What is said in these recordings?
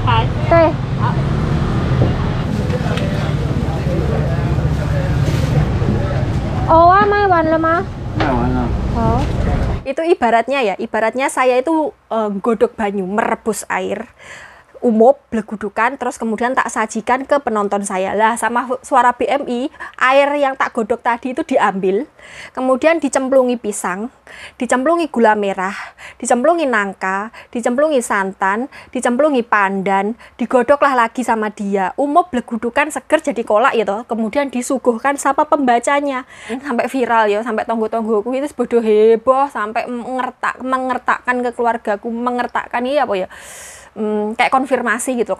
Teh. Oh, mai wan le ma. Oh. Itu ibaratnya saya itu godok banyu, merebus air. Umum blegudukan, terus kemudian tak sajikan ke penonton saya lah. Sama Suara BMI, air yang tak godok tadi itu diambil, kemudian dicemplungi pisang, dicemplungi gula merah, dicemplungi nangka, dicemplungi santan, dicemplungi pandan, digodoklah lagi sama dia. Umum blegudukan seger jadi kolak ya toh. Kemudian disuguhkan sama pembacanya. Sampai viral ya, sampai tonggo-tonggoku itu bodoh heboh, sampai mengertakkan ke keluargaku, mengertakkan iya apa ya, kayak konfirmasi gitu.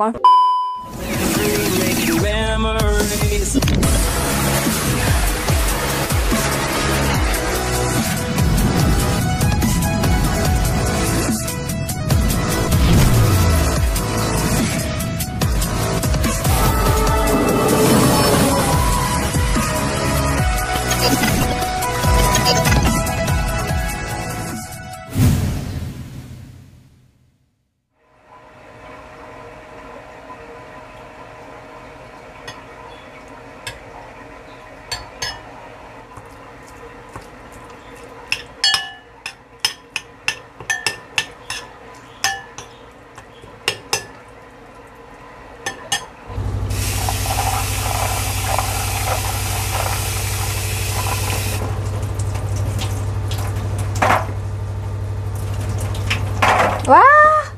Wah,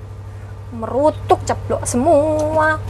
merutuk ceplok semua.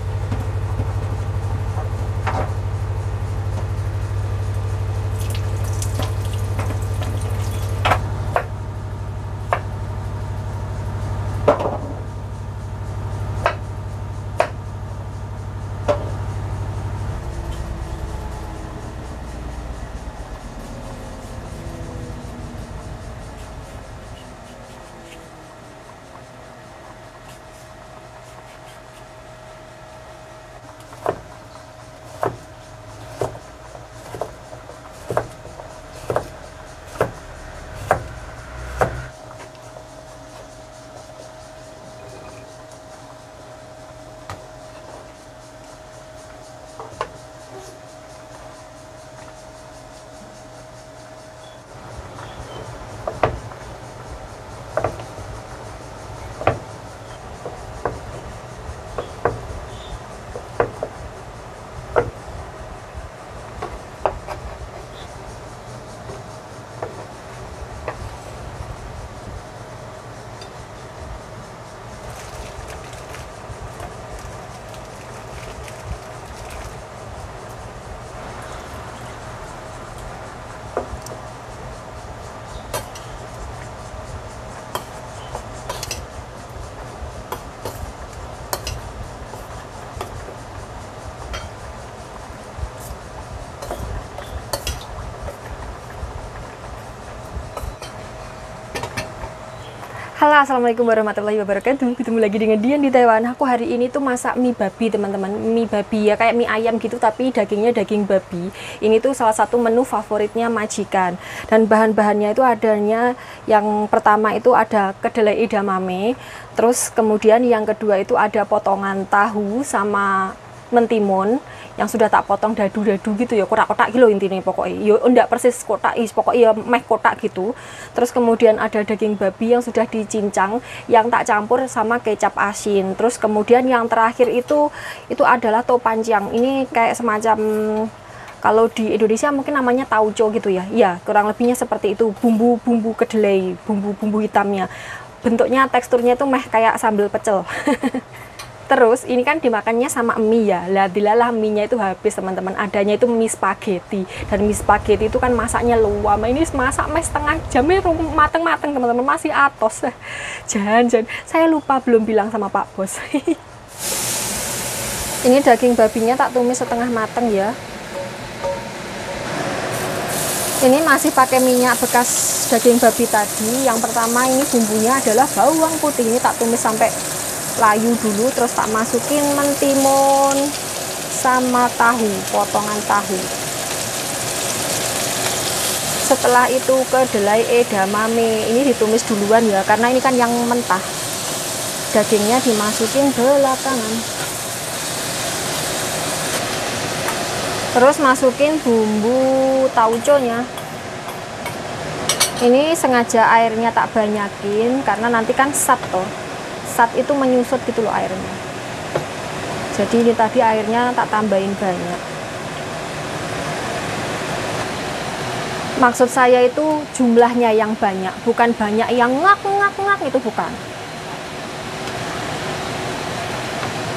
Halo, assalamualaikum warahmatullahi wabarakatuh. Ketemu lagi dengan Dian di Taiwan. Aku hari ini tuh masak mie babi, teman-teman. Mie babi ya, kayak mie ayam gitu, tapi dagingnya daging babi. Ini tuh salah satu menu favoritnya majikan. Dan bahan-bahannya itu adanya, yang pertama itu ada kedelai edamame. Terus kemudian yang kedua itu ada potongan tahu sama mentimun yang sudah tak potong dadu-dadu gitu ya, kotak-kotak gitu intinya pokoknya. Yo enggak persis kotak, pokoknya ya meh kotak gitu. Terus kemudian ada daging babi yang sudah dicincang yang tak campur sama kecap asin. Terus kemudian yang terakhir itu adalah topanjang. Ini kayak semacam, kalau di Indonesia mungkin namanya tauco gitu ya. Iya, kurang lebihnya seperti itu. Bumbu-bumbu kedelai, bumbu-bumbu hitamnya. Bentuknya, teksturnya itu meh kayak sambal pecel. Terus ini kan dimakannya sama mie ya. Lah dilalah mie-nya itu habis, teman-teman. Adanya itu mie spaghetti. Dan mie spaghetti itu kan masaknya lama. Ini masak mie setengah jam ya, mateng-mateng, teman-teman. Masih atos. Jangan. Saya lupa belum bilang sama Pak Bos. Ini daging babinya tak tumis setengah mateng ya. Ini masih pakai minyak bekas daging babi tadi. Yang pertama ini bumbunya adalah bawang putih. Ini tak tumis sampai layu dulu, terus tak masukin mentimun sama tahu, potongan tahu. Setelah itu kedelai edamame, ini ditumis duluan ya, karena ini kan yang mentah. Dagingnya dimasukin belakangan. Terus masukin bumbu tauconya. Ini sengaja airnya tak banyakin karena nanti kan sat toh. Sat itu menyusut gitu loh airnya. Jadi ini tadi airnya tak tambahin banyak. Maksud saya itu jumlahnya yang banyak, bukan banyak yang ngak itu bukan.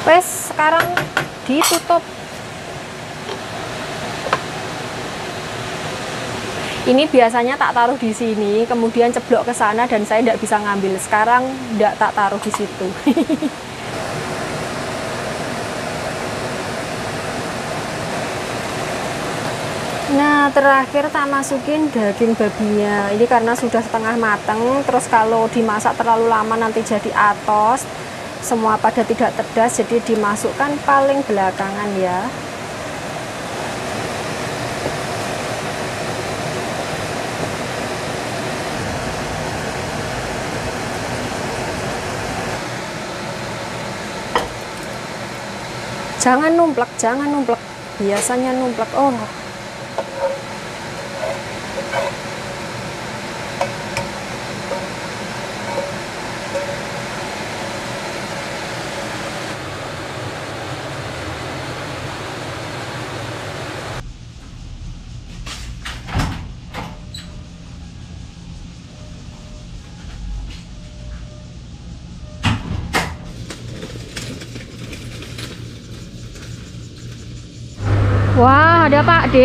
Wes, sekarang ditutup. Ini biasanya tak taruh di sini, kemudian ceblok ke sana dan saya tidak bisa ngambil. Sekarang tidak tak taruh di situ. Nah, terakhir tak masukin daging babinya. Ini karena sudah setengah matang, terus kalau dimasak terlalu lama nanti jadi atos. Semua pada tidak pedas, jadi dimasukkan paling belakangan ya. Jangan numplek, jangan numplek. Biasanya numplek. Oh. Wah, ada Pak D.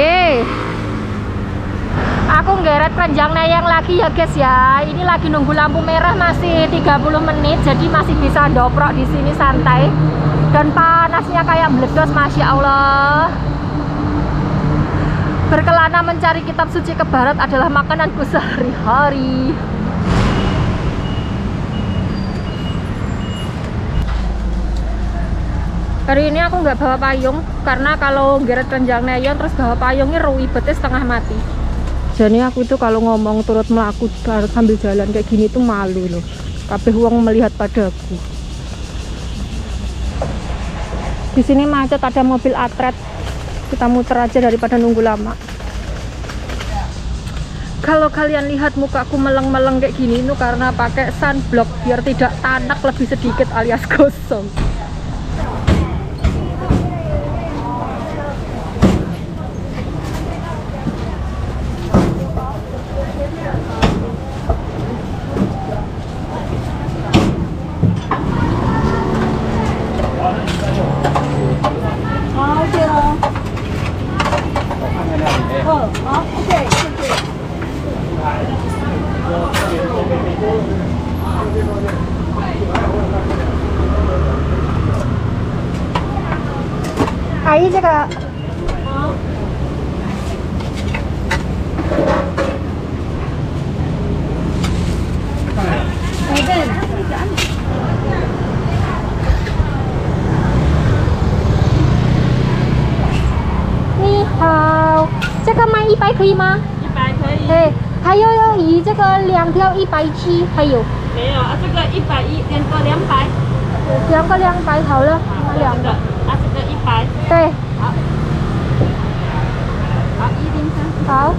Aku ngeret keranjang nayang lagi ya guys ya. Ini lagi nunggu lampu merah masih 30 menit, jadi masih bisa doprok di sini santai. Dan panasnya kayak meledos, Masya Allah. Berkelana mencari kitab suci ke barat adalah makananku sehari-hari. Hari ini aku nggak bawa payung karena kalau ngeret keranjang neyon terus bawa payungnya ribetnya setengah mati. Jadi aku itu kalau ngomong turut melaku sambil jalan kayak gini tuh malu loh. Kabeh wong melihat padaku. Di sini macet, ada mobil atret. Kita muter aja daripada nunggu lama. Kalau kalian lihat mukaku meleng-meleng kayak gini itu karena pakai sunblock biar tidak tanak lebih sedikit alias gosong. Ayo jaga. Ni hao， 这个卖100可以吗？100可以。哎，还有鱼这个2条170，还有。没有啊，这个110，两个200。两个200好了，两个。啊，这个100。对。好。好，103。好。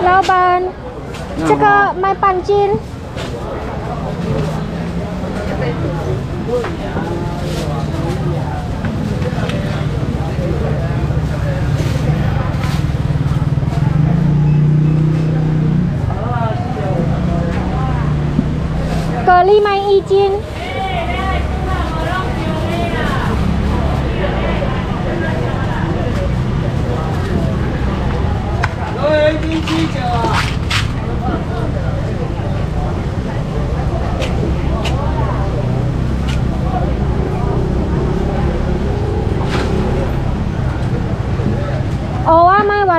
老板，这个卖半斤。蛤蜊卖1斤。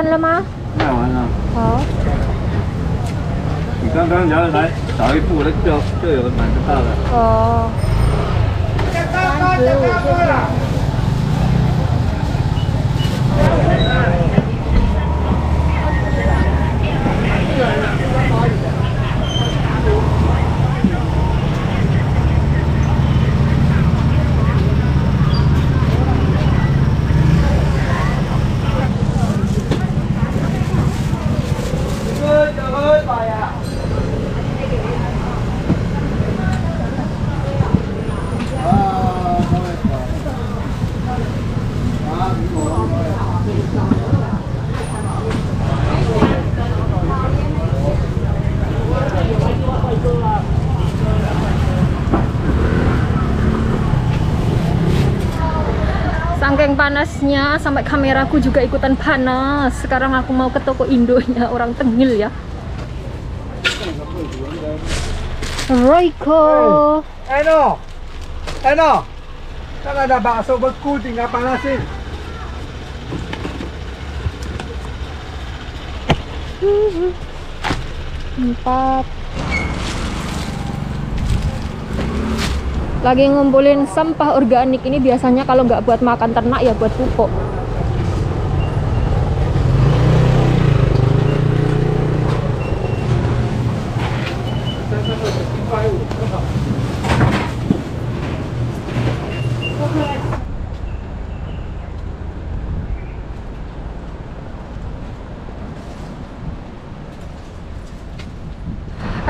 完了吗？卖完了。好。你刚刚来找一部的就有蛮大的。哦。Saking panasnya sampai kameraku juga ikutan panas. Sekarang aku mau ke toko Indonya, orang tengil ya. Royco. Eno, kan ada bakso beku tinggal panasin. Empat. Lagi ngumpulin sampah organik ini, biasanya kalau nggak buat makan ternak ya buat pupuk.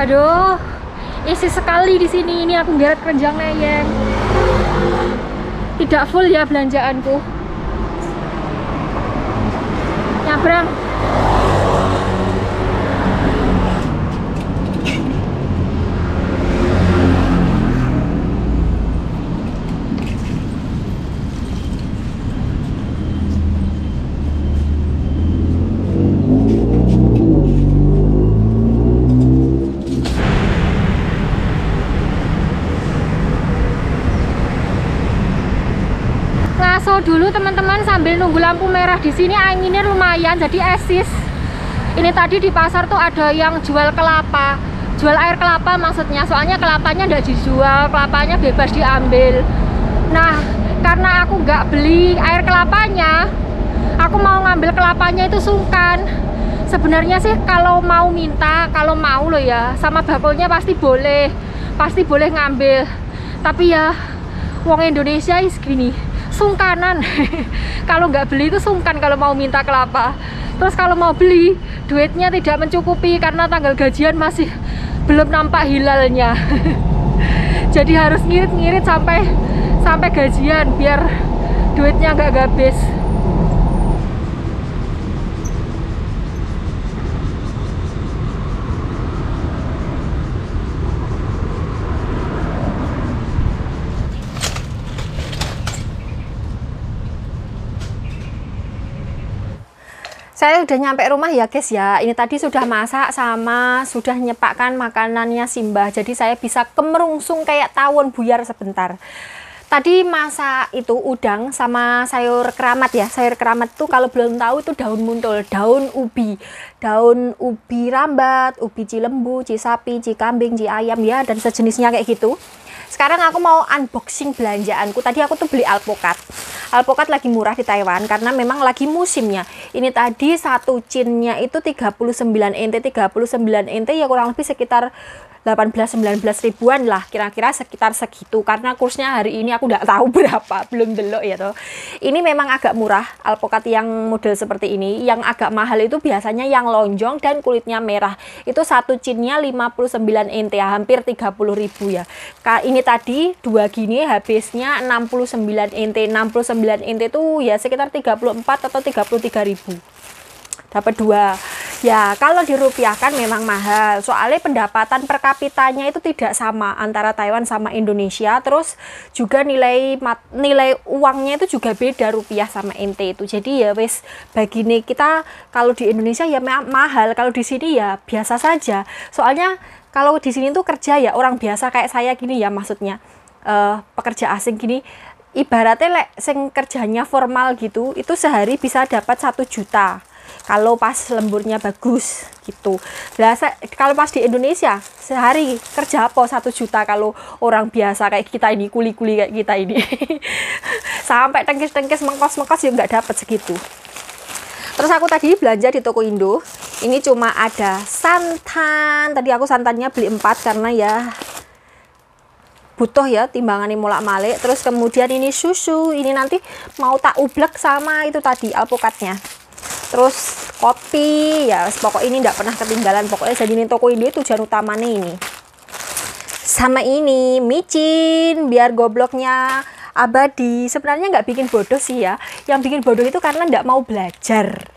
Aduh, isi sekali di sini. Ini aku ngeliat keranjang neyeng. Tidak full ya belanjaanku. Nyabrang. Ngaso dulu teman-teman sambil nunggu lampu merah. Di sini anginnya lumayan, jadi esis. Ini tadi di pasar tuh ada yang jual kelapa, jual air kelapa maksudnya. Soalnya kelapanya nggak dijual, kelapanya bebas diambil. Nah, karena aku nggak beli air kelapanya, aku mau ngambil kelapanya itu sungkan. Sebenarnya sih kalau mau minta, kalau mau loh ya, sama bakulnya pasti boleh ngambil. Tapi ya, wong Indonesia is gini, sungkanan. Kalau nggak beli itu sungkan kalau mau minta kelapa. Terus kalau mau beli, duitnya tidak mencukupi karena tanggal gajian masih belum nampak hilalnya. Jadi harus ngirit-ngirit sampai gajian biar duitnya nggak habis. Saya udah nyampe rumah ya guys ya. Ini tadi sudah masak sama sudah nyepakkan makanannya Simbah. Jadi saya bisa kemerungsung kayak tawon buyar sebentar. Tadi masak itu udang sama sayur keramat ya. Sayur keramat tuh kalau belum tahu itu daun muntul, daun ubi rambat, ubi cilembu, cisapi, cikambing, ciayam ya, dan sejenisnya kayak gitu. Sekarang aku mau unboxing belanjaanku. Tadi aku tuh beli alpukat. Alpukat lagi murah di Taiwan karena memang lagi musimnya. Ini tadi satu cinnya itu 39 NT. 39 NT ya kurang lebih sekitar 18-19 ribuan lah, kira-kira sekitar segitu. Karena kursnya hari ini aku nggak tahu berapa, belum delok ya toh. Ini memang agak murah alpukat yang model seperti ini. Yang agak mahal itu biasanya yang lonjong dan kulitnya merah. Itu satu cinnya 59 NT ya, hampir 30.000 ya. Ini tadi dua gini habisnya 69 NT. 69 NT itu ya sekitar 34 atau 33.000. Dapat dua. Ya, kalau dirupiahkan memang mahal. Soalnya pendapatan per kapitanya itu tidak sama antara Taiwan sama Indonesia. Terus juga nilai uangnya itu juga beda rupiah sama NT itu. Jadi ya wes begini, kita kalau di Indonesia ya mahal, kalau di sini ya biasa saja. Soalnya kalau di sini tuh kerja ya orang biasa kayak saya gini ya, maksudnya pekerja asing gini. Ibaratnya sing kerjanya formal gitu, itu sehari bisa dapat 1 juta. kalau pas lemburnya bagus gitu. Nah, kalau pas di Indonesia sehari kerja apa 1 juta kalau orang biasa kayak kita ini, kuli-kuli kayak kita ini. Sampai tengkis-tengkis mengkos-mengkos ya nggak dapat segitu. Terus aku tadi belanja di toko Indo. Ini cuma ada santan. Tadi aku santannya beli 4 karena ya butuh ya timbangannya mulak-malik. Terus kemudian ini susu. Ini nanti mau tak ublek sama itu tadi alpukatnya. Terus kopi ya, pokok ini nggak pernah ketinggalan. Pokoknya jadi ini toko Indo tujuan utamanya ini. Sama ini micin biar gobloknya abadi. Sebenarnya nggak bikin bodoh sih ya. Yang bikin bodoh itu karena nggak mau belajar.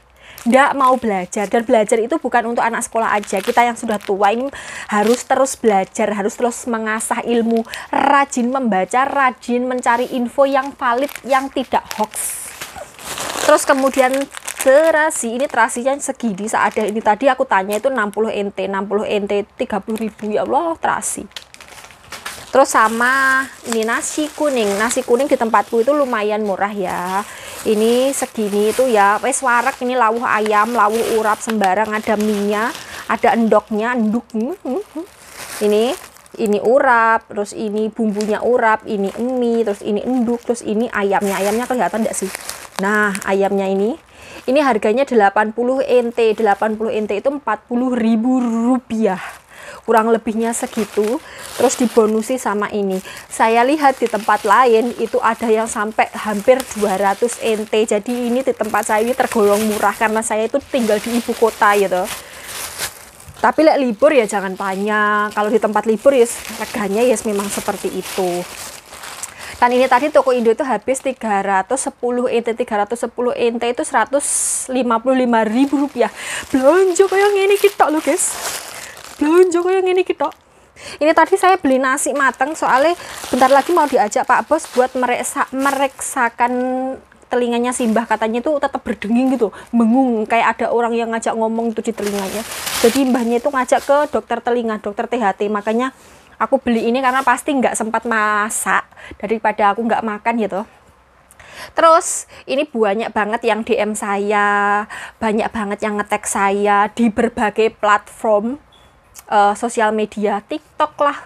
Nggak mau belajar, dan belajar itu bukan untuk anak sekolah aja. Kita yang sudah tua ini harus terus belajar, harus terus mengasah ilmu, rajin membaca, rajin mencari info yang valid, yang tidak hoax. Terus kemudian terasi, ini terasinya segini seada ini. Tadi aku tanya itu 60 NT 30.000, ya Allah terasi. Terus sama ini nasi kuning di tempatku itu lumayan murah ya. Ini segini itu ya, wes warak. Ini lawuh ayam, lawuh urap sembarang, ada minyak, ada endoknya, enduk. Ini urap, terus ini bumbunya urap, ini mie, terus ini enduk, terus ini ayamnya. Ayamnya kelihatan enggak sih? Nah, ayamnya ini harganya 80 NT. 80 NT itu 40.000 rupiah. Kurang lebihnya segitu. Terus dibonusi sama ini. Saya lihat di tempat lain itu ada yang sampai hampir 200 NT. Jadi ini di tempat saya ini tergolong murah karena saya itu tinggal di ibu kota gitu. Tapi lek libur ya jangan banyak. Kalau di tempat libur ya reganya ya memang seperti itu. Dan ini tadi toko Indo itu habis 310 NT. 310 NT itu 155.000 rupiah. Belanja kayak gini kita loh guys. Belanja kayak gini kita. Ini tadi saya beli nasi mateng soalnya bentar lagi mau diajak Pak Bos buat mereksakan telinganya Simbah. Katanya itu tetap berdenging gitu, bengung, kayak ada orang yang ngajak ngomong itu di telinganya. Jadi mbahnya itu ngajak ke dokter telinga, dokter THT. Makanya aku beli ini karena pasti nggak sempat masak daripada aku nggak makan gitu. Terus ini banyak banget yang DM saya, banyak banget yang nge-tag saya di berbagai platform sosial media, TikTok lah,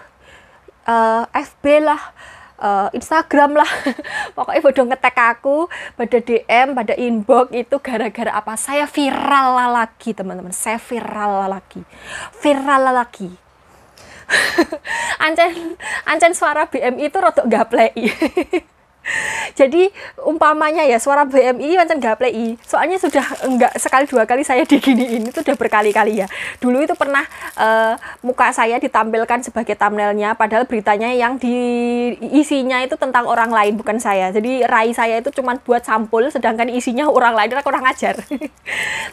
FB lah, Instagram lah. Pokoknya bodoh nge-tag aku, pada DM, pada inbox itu gara-gara apa? Saya viral lagi teman-teman, saya viral lagi. Ancen suara BMI itu rodok gaplei. Jadi umpamanya ya suara BMI macam gaplei. Soalnya sudah enggak sekali dua kali saya diginiin, itu udah berkali-kali ya. Dulu itu pernah muka saya ditampilkan sebagai thumbnailnya, padahal beritanya yang isinya itu tentang orang lain bukan saya. Jadi rai saya itu cuma buat sampul, sedangkan isinya orang lain, aku kurang ajar.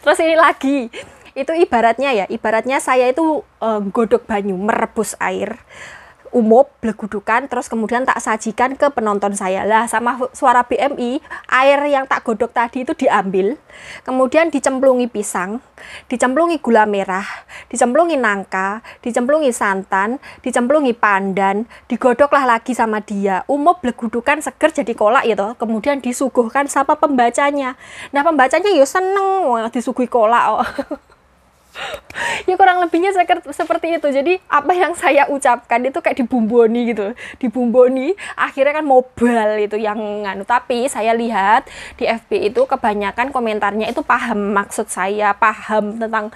Terus ini lagi. Itu ibaratnya saya itu godok banyu, merebus air, umup, blegudukan, terus kemudian tak sajikan ke penonton saya. Lah sama suara BMI, air yang tak godok tadi itu diambil, kemudian dicemplungi pisang, dicemplungi gula merah, dicemplungi nangka, dicemplungi santan, dicemplungi pandan, digodoklah lagi sama dia. Umup, blegudukan, seger jadi kolak gitu. Kemudian disuguhkan sama pembacanya. Nah pembacanya ya seneng disuguhi kolak. Oh. Ya kurang lebihnya seperti itu. Jadi apa yang saya ucapkan itu kayak dibumboni gitu, dibumboni, akhirnya kan mobile itu yang nganu. Tapi saya lihat di FB itu kebanyakan komentarnya itu paham maksud saya, paham tentang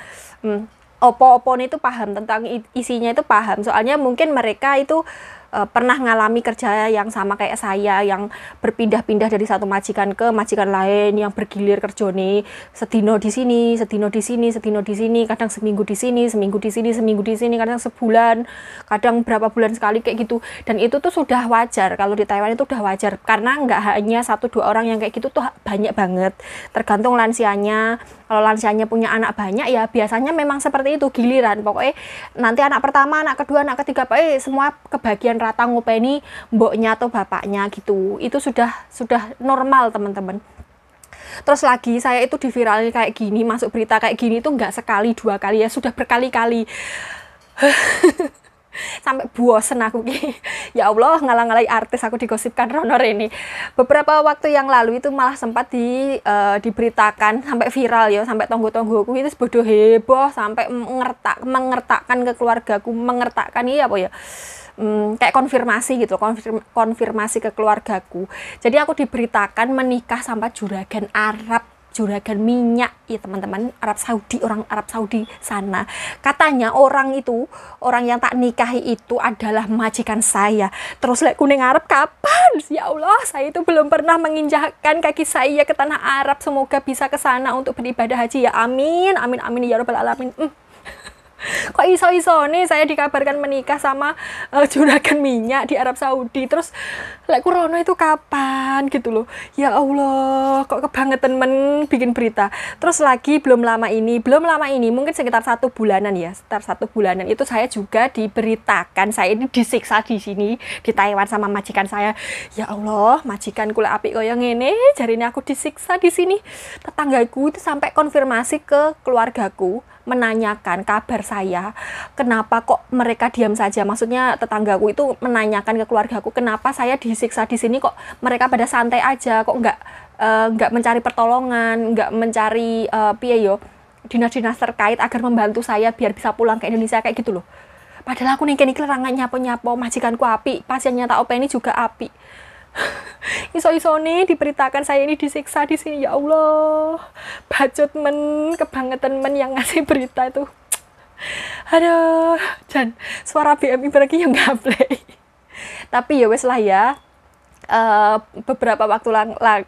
opo-opo itu paham tentang isinya, itu paham. Soalnya mungkin mereka itu pernah ngalami kerja yang sama kayak saya, yang berpindah-pindah dari satu majikan ke majikan lain, yang bergilir kerjone sedino di sini, sedino di sini, sedino di sini, kadang seminggu di sini, seminggu di sini, seminggu di sini, kadang sebulan, kadang berapa bulan sekali kayak gitu. Dan itu tuh sudah wajar, kalau di Taiwan itu udah wajar, karena nggak hanya 1-2 orang yang kayak gitu tuh banyak banget, tergantung lansianya. Kalau lansianya punya anak banyak ya biasanya memang seperti itu, giliran. Pokoknya nanti anak pertama, anak kedua, anak ketiga, pokoknya semua kebagian rata ngopeni mboknya atau bapaknya gitu. Itu sudah normal teman-teman. Terus lagi saya itu diviralin kayak gini, masuk berita kayak gini itu nggak sekali 2 kali ya, sudah berkali-kali. Sampai bosen aku ki. Ya Allah, ngalang-ngalai artis aku digosipkan rono ini. Beberapa waktu yang lalu itu malah sempat diberitakan sampai viral ya, sampai tonggo-tonggoku itu bodoh heboh sampai mengertakkan ke keluargaku, mengertakkan iya apa ya? Kayak konfirmasi gitu, konfirmasi ke keluargaku. Jadi aku diberitakan menikah sama juragan Arab, juragan minyak ya teman-teman, Arab Saudi, orang Arab Saudi sana. Katanya orang yang tak nikahi itu adalah majikan saya. Terus lek kuning Arab kapan? Ya Allah, saya itu belum pernah menginjakkan kaki saya ke tanah Arab. Semoga bisa ke sana untuk beribadah haji ya. Amin, amin, amin ya rabbal alamin. Kok iso-iso nih saya dikabarkan menikah sama juragan minyak di Arab Saudi. Terus lek kurono itu kapan gitu loh. Ya Allah, kok kebangetan bikin berita. Terus lagi belum lama ini mungkin sekitar 1 bulanan ya, sekitar 1 bulanan itu saya juga diberitakan saya ini disiksa di sini di Taiwan sama majikan saya. Ya Allah, majikan kula apik koyo ngene, jarine aku disiksa di sini. Tetanggaku itu sampai konfirmasi ke keluargaku, menanyakan kabar saya, kenapa kok mereka diam saja. Maksudnya tetanggaku itu menanyakan ke keluargaku, kenapa saya disiksa di sini kok mereka pada santai aja, kok nggak mencari pertolongan, nggak mencari piye yo dinas-dinas terkait agar membantu saya biar bisa pulang ke Indonesia kayak gitu loh. Padahal aku nih kini kelerangan nyapo-nyapo, majikanku api, pasiennya tak openi juga api. Iso-iso nih diberitakan saya ini disiksa di sini. Ya Allah, bacot kebangetan yang ngasih berita itu. Aduh, dan suara BMI berarti yang nggak play. Tapi ya wes lah ya. Beberapa waktu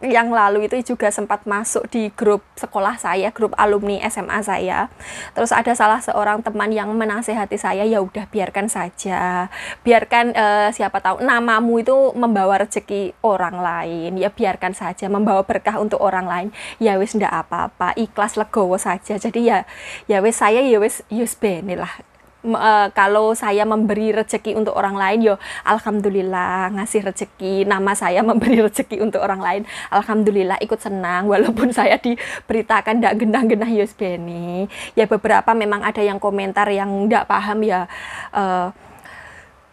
yang lalu itu juga sempat masuk di grup sekolah saya, grup alumni SMA saya. Terus ada salah seorang teman yang menasehati saya, ya udah biarkan saja, biarkan siapa tahu namamu itu membawa rezeki orang lain, ya biarkan saja, membawa berkah untuk orang lain. Ya wis ndak apa-apa, ikhlas legowo saja. Jadi ya wis saya ya wis bene lah. Kalau saya memberi rezeki untuk orang lain, yo alhamdulillah ngasih rezeki, nama saya memberi rezeki untuk orang lain, alhamdulillah ikut senang walaupun saya diberitakan ndak genah-genah yos beni. Ya beberapa memang ada yang komentar yang ndak paham ya.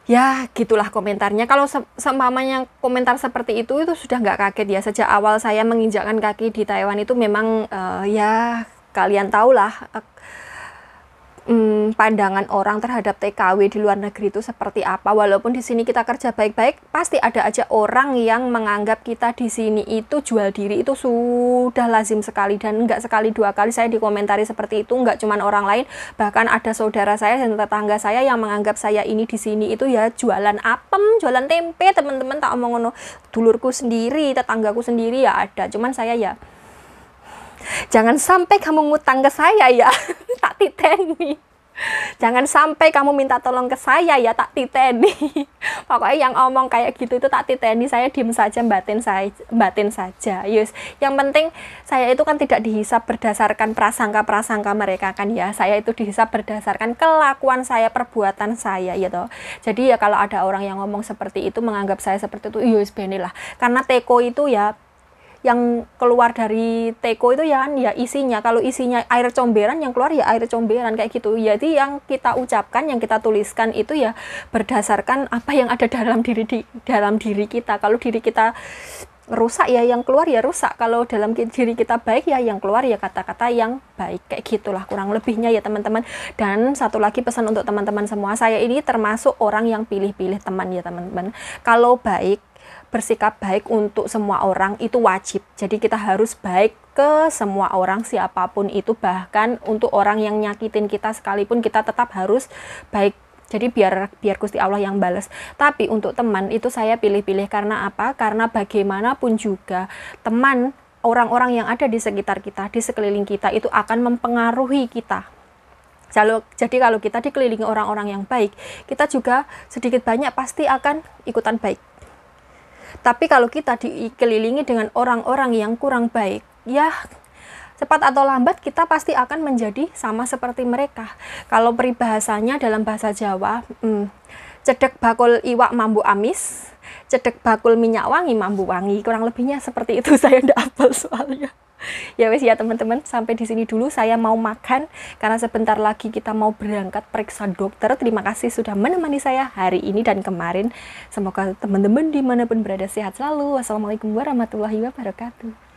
Ya gitulah komentarnya. Kalau seumpamanya komentar seperti itu sudah nggak kaget ya. Sejak awal saya menginjakkan kaki di Taiwan itu memang ya kalian tahulah pandangan orang terhadap TKW di luar negeri itu seperti apa. Walaupun di sini kita kerja baik-baik, pasti ada aja orang yang menganggap kita di sini itu jual diri. Itu sudah lazim sekali, dan nggak sekali 2 kali saya dikomentari seperti itu. Nggak cuman orang lain, bahkan ada saudara saya dan tetangga saya yang menganggap saya ini di sini itu ya jualan apem, jualan tempe. Teman-teman tak omong ngono, dulurku sendiri, tetanggaku sendiri ya ada. Cuman saya ya jangan sampai kamu ngutang ke saya ya, tak titeni. Jangan sampai kamu minta tolong ke saya ya, tak titeni. Pokoknya yang omong kayak gitu itu tak titeni, saya diem saja, batin saja. Yes. Yang penting saya itu kan tidak dihisap berdasarkan prasangka mereka kan ya. Saya itu dihisap berdasarkan kelakuan saya, perbuatan saya ya toh. Jadi ya kalau ada orang yang ngomong seperti itu, menganggap saya seperti itu, yes benilah. Karena teko itu ya, yang keluar dari teko itu ya kan ya isinya, kalau isinya air comberan, yang keluar ya air comberan kayak gitu. Jadi yang kita ucapkan, yang kita tuliskan itu ya berdasarkan apa yang ada dalam diri kita. Kalau diri kita rusak ya yang keluar ya rusak, kalau dalam diri kita baik ya yang keluar ya kata-kata yang baik, kayak gitulah kurang lebihnya ya teman-teman. Dan satu lagi pesan untuk teman-teman semua, saya ini termasuk orang yang pilih-pilih teman ya teman-teman. Kalau baik, bersikap baik untuk semua orang itu wajib. Jadi kita harus baik ke semua orang, siapapun itu, bahkan untuk orang yang nyakitin kita sekalipun kita tetap harus baik. Jadi biar Gusti Allah yang balas. Tapi untuk teman itu saya pilih-pilih karena apa? Karena bagaimanapun juga teman, orang-orang yang ada di sekitar kita, di sekeliling kita itu akan mempengaruhi kita. Jadi kalau kita dikelilingi orang-orang yang baik, kita juga sedikit banyak pasti akan ikutan baik. Tapi kalau kita dikelilingi dengan orang-orang yang kurang baik, ya cepat atau lambat kita pasti akan menjadi sama seperti mereka. Kalau peribahasanya dalam bahasa Jawa, cedek bakul iwak mambu amis, cedek bakul minyak wangi mambu wangi. Kurang lebihnya seperti itu, saya ndak hafal soalnya. Ya wes ya teman-teman, sampai di sini dulu saya mau makan karena sebentar lagi kita mau berangkat periksa dokter. Terima kasih sudah menemani saya hari ini dan kemarin. Semoga teman-teman dimanapun berada sehat selalu. Wassalamualaikum warahmatullahi wabarakatuh.